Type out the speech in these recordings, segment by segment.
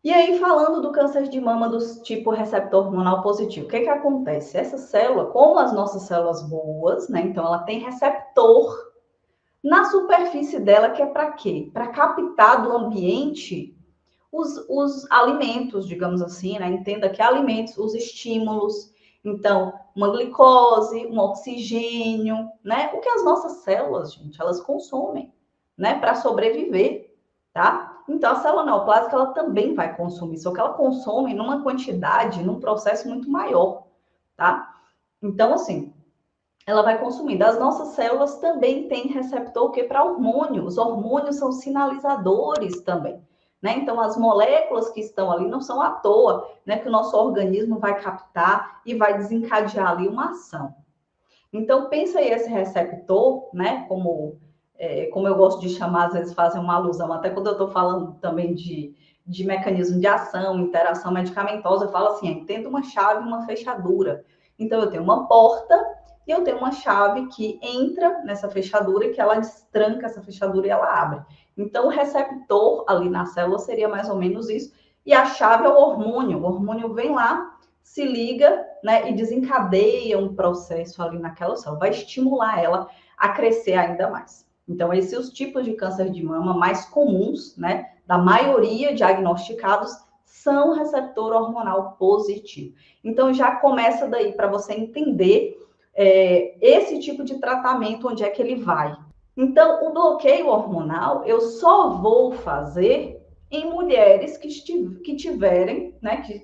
E aí, falando do câncer de mama do tipo receptor hormonal positivo, o que acontece? Essa célula, como as nossas células boas, né? Então, ela tem receptor na superfície dela, que é para quê? Para captar do ambiente os alimentos, digamos assim, né? Entenda que alimentos, os estímulos. Então, uma glicose, um oxigênio, né? O que as nossas células, gente, elas consomem, né? Para sobreviver, tá? Então, a célula neoplásica, ela também vai consumir, só que ela consome numa quantidade, num processo muito maior, tá? Então, assim, ela vai consumindo. As nossas células também têm receptor que para hormônio. Os hormônios são sinalizadores também. Né? Então, as moléculas que estão ali não são à toa, né? Que o nosso organismo vai captar e vai desencadear ali uma ação. Então, pensa aí esse receptor, né? Como eu gosto de chamar, às vezes fazem uma alusão, até quando eu estou falando também de mecanismo de ação, interação medicamentosa, eu falo assim, entenda uma chave e uma fechadura. Então, eu tenho uma porta e eu tenho uma chave que entra nessa fechadura e que ela destranca essa fechadura e ela abre. Então, o receptor ali na célula seria mais ou menos isso. E a chave é o hormônio. O hormônio vem lá, se liga, né, e desencadeia um processo ali naquela célula, vai estimular ela a crescer ainda mais. Então, esses são os tipos de câncer de mama mais comuns, né, da maioria diagnosticados, são receptor hormonal positivo. Então, já começa daí para você entender esse tipo de tratamento, onde é que ele vai. Então, o bloqueio hormonal eu só vou fazer em mulheres que tiverem, né, que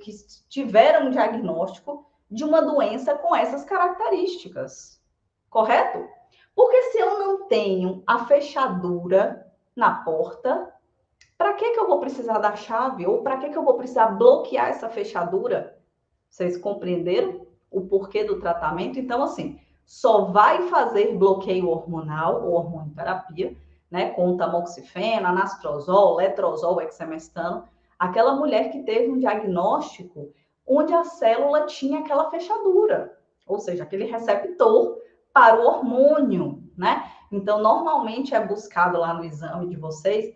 tiveram um diagnóstico de uma doença com essas características, correto? Porque se eu não tenho a fechadura na porta, para que eu vou precisar da chave? Ou para que eu vou precisar bloquear essa fechadura? Vocês compreenderam o porquê do tratamento? Então, assim, só vai fazer bloqueio hormonal ou hormonioterapia, né, com tamoxifeno, anastrozol, letrozol, exemestano, aquela mulher que teve um diagnóstico onde a célula tinha aquela fechadura, ou seja, aquele receptor para o hormônio, né? Então, normalmente é buscado lá no exame de vocês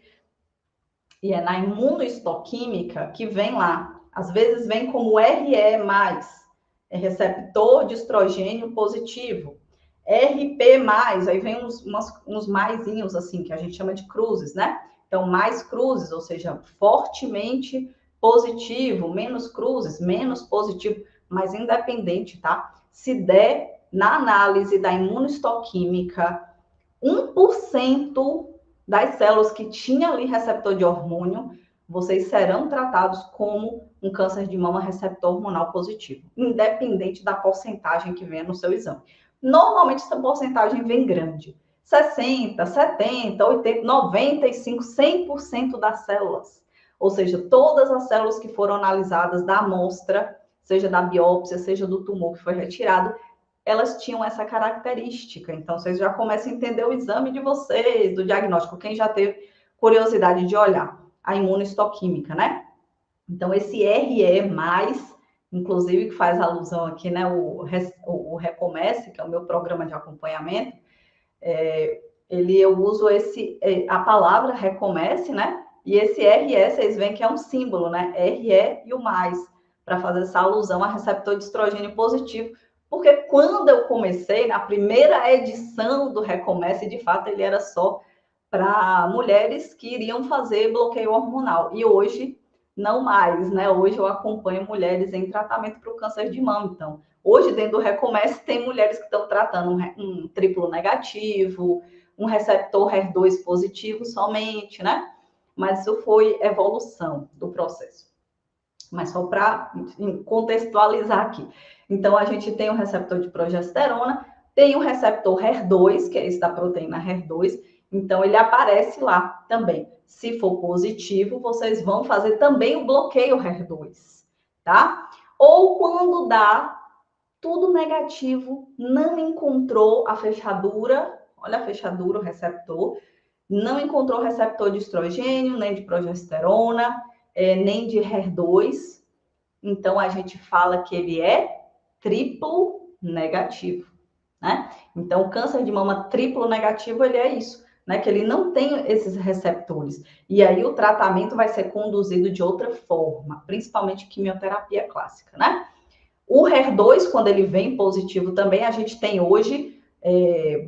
e é na imunohistoquímica que vem lá. Às vezes vem como RE+, é receptor de estrogênio positivo. RP+, aí vem uns maisinhos assim, que a gente chama de cruzes, né? Então, mais cruzes, ou seja, fortemente positivo, menos cruzes, menos positivo, mas independente, tá? Se der na análise da imunohistoquímica 1% das células que tinha ali receptor de hormônio, vocês serão tratados como um câncer de mama receptor hormonal positivo, independente da porcentagem que venha no seu exame. Normalmente essa porcentagem vem grande, 60, 70, 80, 95, 100% das células. Ou seja, todas as células que foram analisadas da amostra, seja da biópsia, seja do tumor que foi retirado, elas tinham essa característica. Então, vocês já começam a entender o exame de vocês, do diagnóstico, quem já teve curiosidade de olhar a imunohistoquímica, né? Então, esse RE+, inclusive, que faz alusão aqui, né, o Recomece, que é o meu programa de acompanhamento, eu uso a palavra Recomece, né? E esse RE, vocês veem que é um símbolo, né? RE e o mais, para fazer essa alusão a receptor de estrogênio positivo, porque quando eu comecei, na primeira edição do Recomece, de fato, ele era só para mulheres que iriam fazer bloqueio hormonal. E hoje, não mais, né? Hoje eu acompanho mulheres em tratamento para o câncer de mama. Então, hoje, dentro do Recomece, tem mulheres que estão tratando um triplo negativo, um receptor HER2 positivo somente, né? Mas isso foi evolução do processo. Mas só para contextualizar aqui. Então, a gente tem o receptor de progesterona, tem o receptor HER2, que é esse da proteína HER2, então ele aparece lá também. Se for positivo, vocês vão fazer também o bloqueio HER2, tá? Ou quando dá tudo negativo, não encontrou a fechadura, olha a fechadura, o receptor, não encontrou receptor de estrogênio, nem de progesterona, nem de HER2, então a gente fala que ele é triplo negativo, né? Então o câncer de mama triplo negativo, ele é isso. né, que ele não tem esses receptores. E aí o tratamento vai ser conduzido de outra forma, principalmente quimioterapia clássica, né? O HER2, quando ele vem positivo também, a gente tem hoje,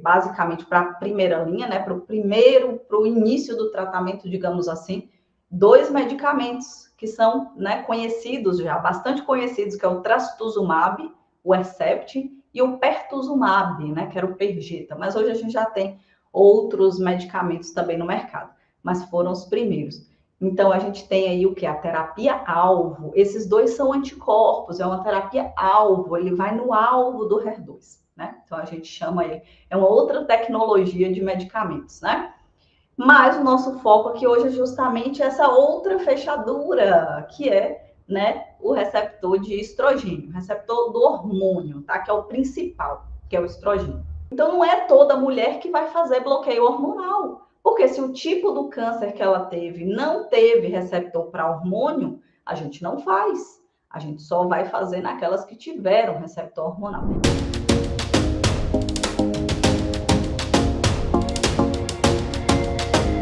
basicamente para a primeira linha, né, para o início do tratamento, digamos assim, 2 medicamentos que são, né, conhecidos já, bastante conhecidos, que é o trastuzumab, o Herceptin, e o pertuzumab, né, que era o Perjeta. Mas hoje a gente já tem outros medicamentos também no mercado, mas foram os primeiros. Então, a gente tem aí o que? A terapia-alvo. Esses dois são anticorpos, é uma terapia-alvo, ele vai no alvo do HER2, né? Então, a gente chama ele, é uma outra tecnologia de medicamentos, né? Mas o nosso foco aqui hoje é justamente essa outra fechadura, que é, né, o receptor de estrogênio, o receptor do hormônio, tá? Que é o principal, que é o estrogênio. Então, não é toda mulher que vai fazer bloqueio hormonal. Porque se o tipo do câncer que ela teve não teve receptor para hormônio, a gente não faz. A gente só vai fazer naquelas que tiveram receptor hormonal.